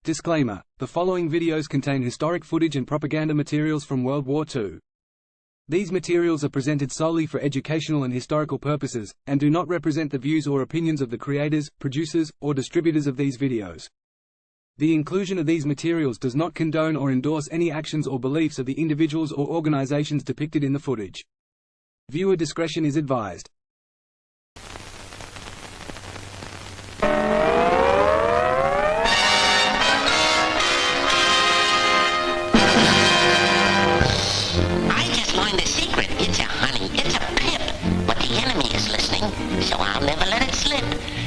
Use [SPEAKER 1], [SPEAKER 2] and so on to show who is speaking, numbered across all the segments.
[SPEAKER 1] Disclaimer: the following videos contain historic footage and propaganda materials from World War II. These materials are presented solely for educational and historical purposes, and do not represent the views or opinions of the creators, producers, or distributors of these videos. The inclusion of these materials does not condone or endorse any actions or beliefs of the individuals or organizations depicted in the footage. Viewer discretion is advised.
[SPEAKER 2] So I'll never let it slip.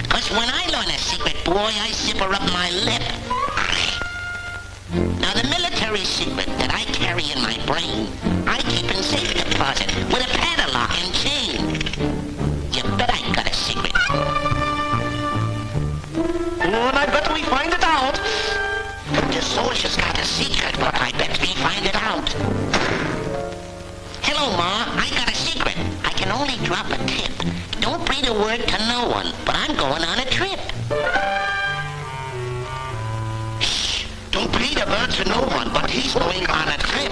[SPEAKER 2] 'Cause when I learn a secret, boy, I zipper up my lip. Now the military secret that I carry in my brain, I keep in safe deposit with a padlock and chain. You bet I got a secret. And I bet we find it out. The soldier's got a secret, but I bet we find it out. Hello, Ma, I got a secret. I can only drop a tip. Don't breathe a word to no one, but I'm going on a trip. Shh! Don't breathe a word to no one, but he's going on a trip.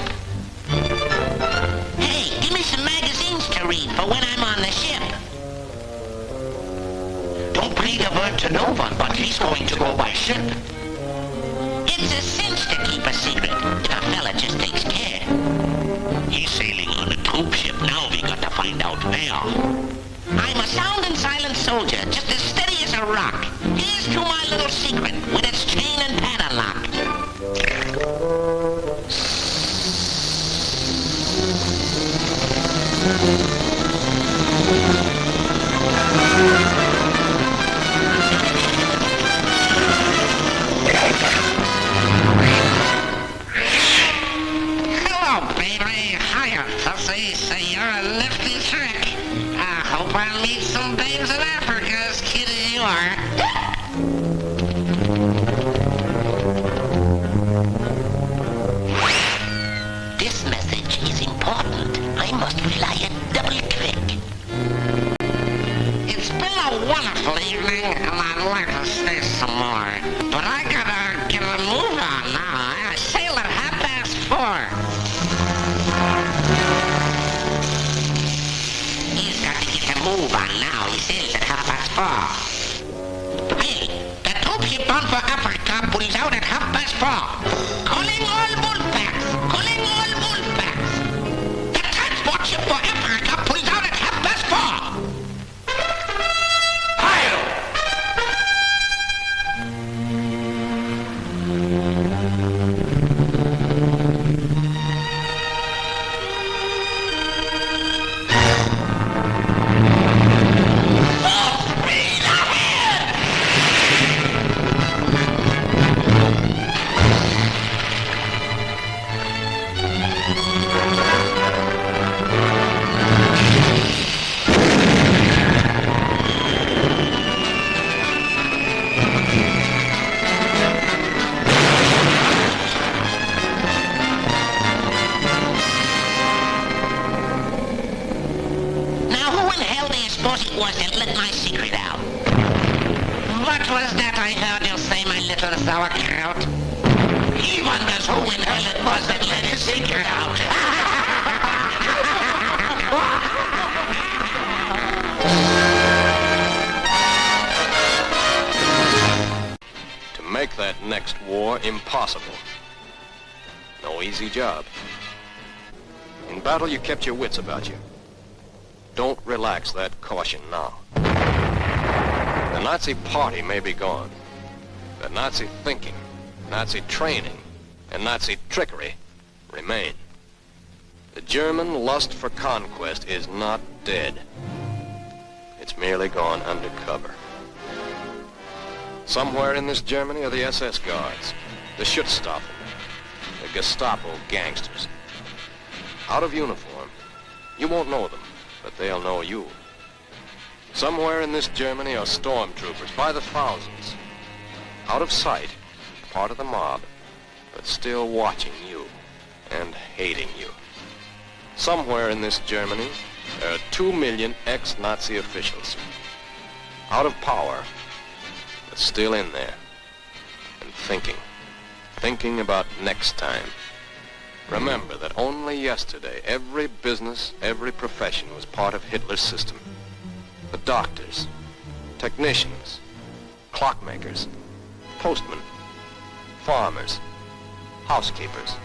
[SPEAKER 2] Hey, give me some magazines to read for when I'm on the ship. Don't breathe a word to no one, but he's going to go by ship. It's a cinch to keep a secret if a fella just takes care. He's sailing on a troop ship. Now we got to find out where. I'm a sound and silent soldier, just as steady as a rock. Here's to my little secret, with its chain and padlock. Hello, baby. Hiya, pussy. Say you're a nifty trick. Hope I'll meet some babes in Africa as cute as you are. This message is important. I must rely a double trick. It's been a wonderful evening, and I'd like to stay some more. But I gotta get a move on now. I sail at 4:30. Move on now, he says at 4:30. Hey, the troop ship bound for Africa pulls out at 4:30. Calling all bullpacks! Calling all bullpacks! The transport ship for Africa pulls out at 4:30. It was that let my secret out. What was that I heard you say, my little sauerkraut? He wonders who in hell it was that let his secret out.
[SPEAKER 3] To make that next war impossible. No easy job. In battle, you kept your wits about you. Don't relax that caution now. The Nazi party may be gone, but Nazi thinking, Nazi training, and Nazi trickery remain. The German lust for conquest is not dead. It's merely gone undercover. Somewhere in this Germany are the SS guards, the Schutzstaffel, the Gestapo gangsters. Out of uniform, you won't know them, but they'll know you. Somewhere in this Germany are stormtroopers by the thousands. Out of sight, part of the mob, but still watching you and hating you. Somewhere in this Germany, there are 2 million ex-Nazi officials. Out of power, but still in there and thinking. thinking about next time. Remember that only yesterday, every business, every profession was part of Hitler's system. The doctors, technicians, clockmakers, postmen, farmers, housekeepers,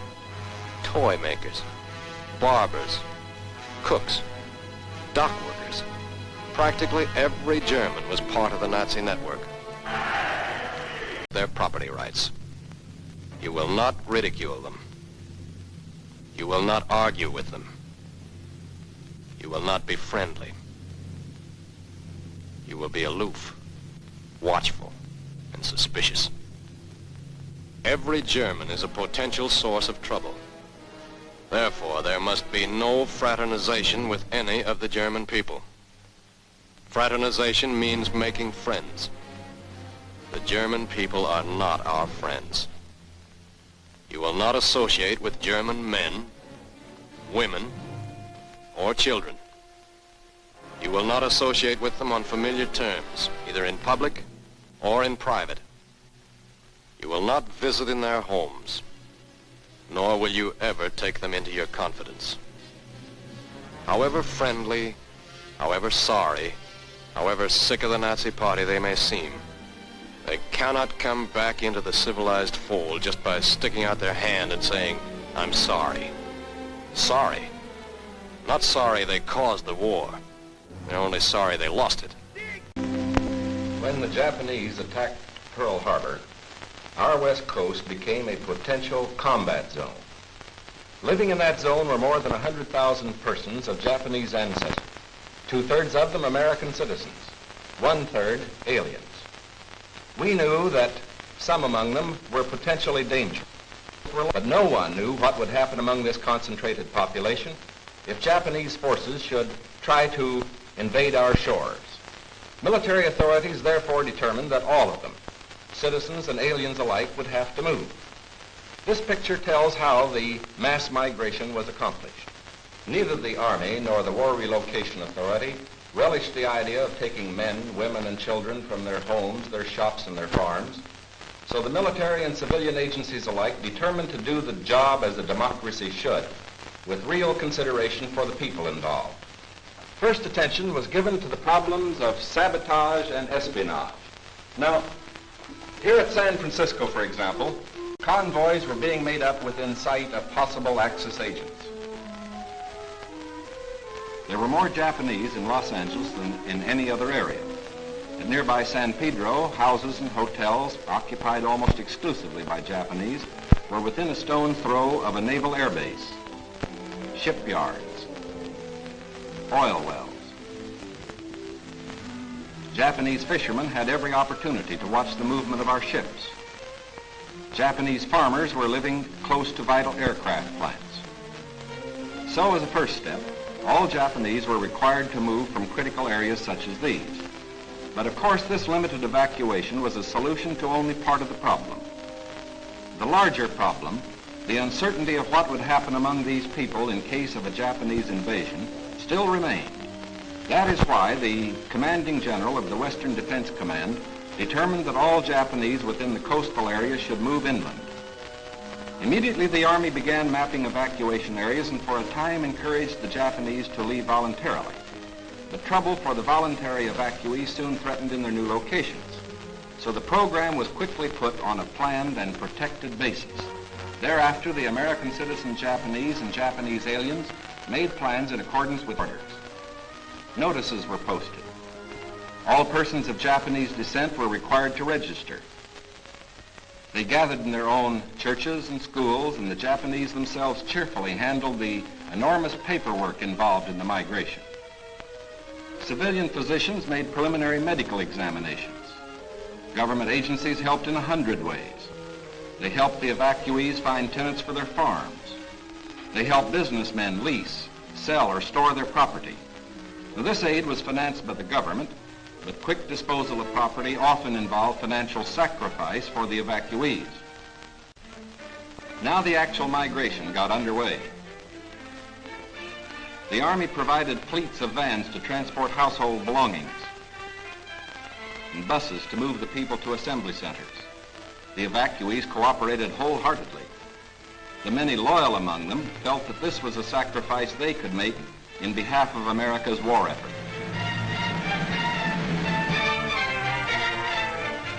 [SPEAKER 3] toy makers, barbers, cooks, dock workers. Practically every German was part of the Nazi network. Their property rights. You will not ridicule them. You will not argue with them. You will not be friendly. You will be aloof, watchful, and suspicious. Every German is a potential source of trouble. Therefore, there must be no fraternization with any of the German people. Fraternization means making friends. The German people are not our friends. You will not associate with German men, women, or children. You will not associate with them on familiar terms, either in public or in private. You will not visit in their homes, nor will you ever take them into your confidence. However friendly, however sorry, however sick of the Nazi Party they may seem, they cannot come back into the civilized fold just by sticking out their hand and saying, "I'm sorry." Sorry. Not sorry they caused the war. They're only sorry they lost it.
[SPEAKER 4] When the Japanese attacked Pearl Harbor, our west coast became a potential combat zone. Living in that zone were more than 100,000 persons of Japanese ancestry, 2/3 of them American citizens, 1/3 aliens. We knew that some among them were potentially dangerous, but no one knew what would happen among this concentrated population if Japanese forces should try to invade our shores. Military authorities therefore determined that all of them, citizens and aliens alike, would have to move. This picture tells how the mass migration was accomplished. Neither the Army nor the War Relocation Authority relished the idea of taking men, women, and children from their homes, their shops, and their farms. So the military and civilian agencies alike determined to do the job as a democracy should, with real consideration for the people involved. First attention was given to the problems of sabotage and espionage. Now, here at San Francisco, for example, convoys were being made up within sight of possible Axis agents. There were more Japanese in Los Angeles than in any other area. At nearby San Pedro, houses and hotels occupied almost exclusively by Japanese were within a stone's throw of a naval air base, shipyards, oil wells. Japanese fishermen had every opportunity to watch the movement of our ships. Japanese farmers were living close to vital aircraft plants. So as a first step, all Japanese were required to move from critical areas such as these. But of course, this limited evacuation was a solution to only part of the problem. The larger problem, the uncertainty of what would happen among these people in case of a Japanese invasion, still remained. That is why the commanding general of the Western Defense Command determined that all Japanese within the coastal area should move inland. Immediately, the Army began mapping evacuation areas and for a time encouraged the Japanese to leave voluntarily. The trouble for the voluntary evacuees soon threatened in their new locations. So the program was quickly put on a planned and protected basis. Thereafter, the American citizen Japanese and Japanese aliens made plans in accordance with orders. Notices were posted. All persons of Japanese descent were required to register. They gathered in their own churches and schools, and the Japanese themselves cheerfully handled the enormous paperwork involved in the migration. Civilian physicians made preliminary medical examinations. Government agencies helped in 100 ways. They helped the evacuees find tenants for their farms. They helped businessmen lease, sell, or store their property. Now, this aid was financed by the government, but quick disposal of property often involved financial sacrifice for the evacuees. Now the actual migration got underway. The Army provided fleets of vans to transport household belongings and buses to move the people to assembly centers. The evacuees cooperated wholeheartedly. The many loyal among them felt that this was a sacrifice they could make in behalf of America's war effort.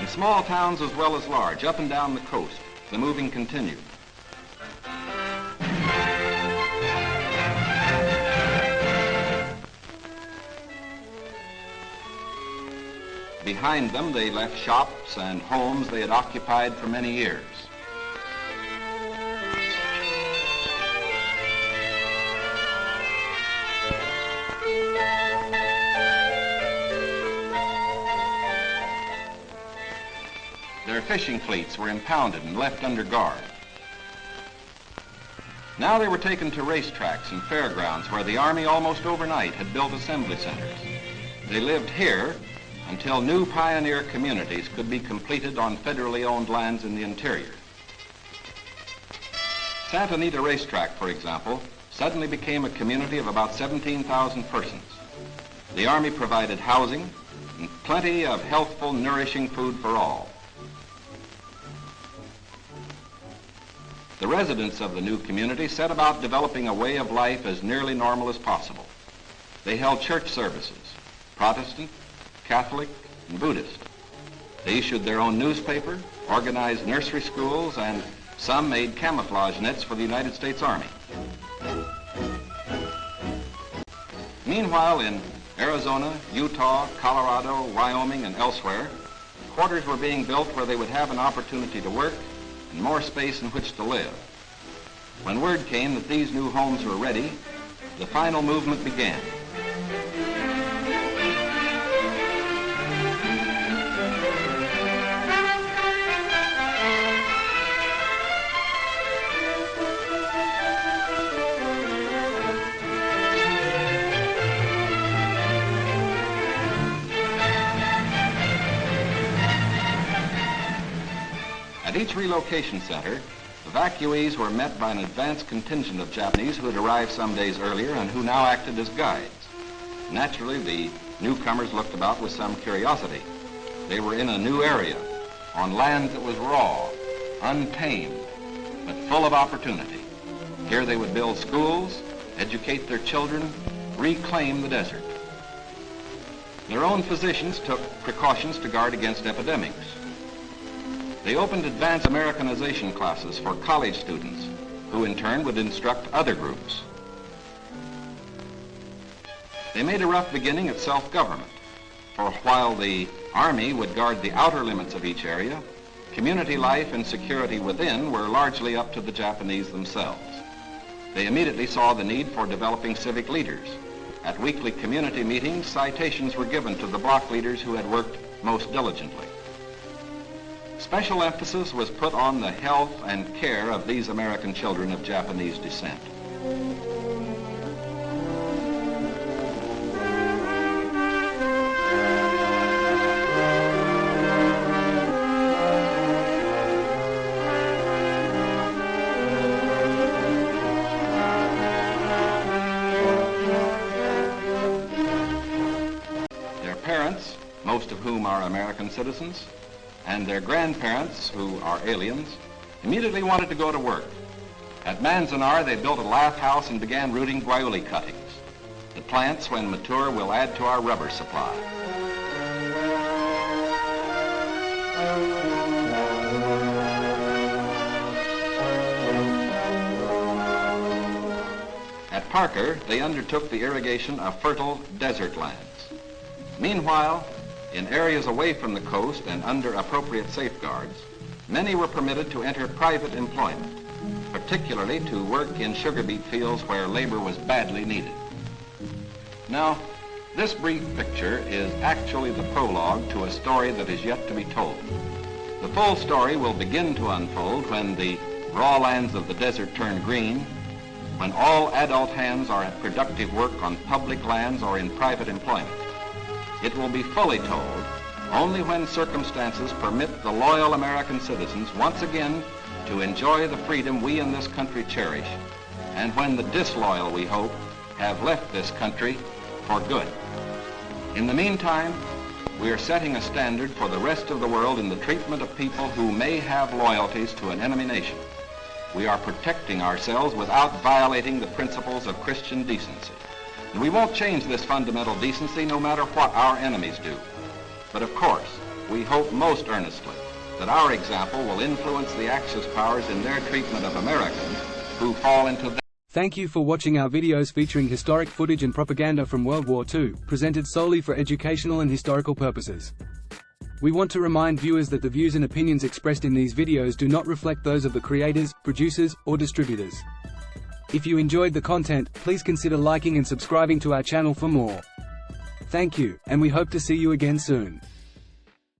[SPEAKER 4] In small towns as well as large, up and down the coast, the moving continued. Behind them, they left shops and homes they had occupied for many years. Their fishing fleets were impounded and left under guard. Now they were taken to racetracks and fairgrounds where the Army almost overnight had built assembly centers. They lived here until new pioneer communities could be completed on federally owned lands in the interior. Santa Anita Racetrack, for example, suddenly became a community of about 17,000 persons. The Army provided housing and plenty of healthful, nourishing food for all. The residents of the new community set about developing a way of life as nearly normal as possible. They held church services, Protestant, Catholic, and Buddhist. They issued their own newspaper, organized nursery schools, and some made camouflage nets for the United States Army. Meanwhile, in Arizona, Utah, Colorado, Wyoming, and elsewhere, quarters were being built where they would have an opportunity to work and more space in which to live. When word came that these new homes were ready, the final movement began. At each relocation center, evacuees were met by an advance contingent of Japanese who had arrived some days earlier and who now acted as guides. Naturally, the newcomers looked about with some curiosity. They were in a new area, on land that was raw, untamed, but full of opportunity. Here they would build schools, educate their children, reclaim the desert. Their own physicians took precautions to guard against epidemics. They opened advanced Americanization classes for college students, who in turn would instruct other groups. They made a rough beginning at self-government, for while the Army would guard the outer limits of each area, community life and security within were largely up to the Japanese themselves. They immediately saw the need for developing civic leaders. At weekly community meetings, citations were given to the block leaders who had worked most diligently. Special emphasis was put on the health and care of these American children of Japanese descent. Their parents, most of whom are American citizens, and their grandparents, who are aliens, immediately wanted to go to work. At Manzanar, they built a lath house and began rooting guayuli cuttings. The plants, when mature, will add to our rubber supply. At Parker, they undertook the irrigation of fertile desert lands. Meanwhile, in areas away from the coast and under appropriate safeguards, many were permitted to enter private employment, particularly to work in sugar beet fields where labor was badly needed. Now, this brief picture is actually the prologue to a story that is yet to be told. The full story will begin to unfold when the raw lands of the desert turn green, when all adult hands are at productive work on public lands or in private employment. It will be fully told only when circumstances permit the loyal American citizens once again to enjoy the freedom we in this country cherish, and when the disloyal, we hope, have left this country for good. In the meantime, We are setting a standard for the rest of the world in the treatment of people who may have loyalties to an enemy nation. We are protecting ourselves without violating the principles of Christian decency. And we won't change this fundamental decency no matter what our enemies do. But of course, we hope most earnestly that our example will influence the Axis powers in their treatment of Americans who fall into their...
[SPEAKER 1] Thank you for watching our videos featuring historic footage and propaganda from World War II, presented solely for educational and historical purposes. We want to remind viewers that the views and opinions expressed in these videos do not reflect those of the creators, producers, or distributors. If you enjoyed the content, please consider liking and subscribing to our channel for more. Thank you, and we hope to see you again soon.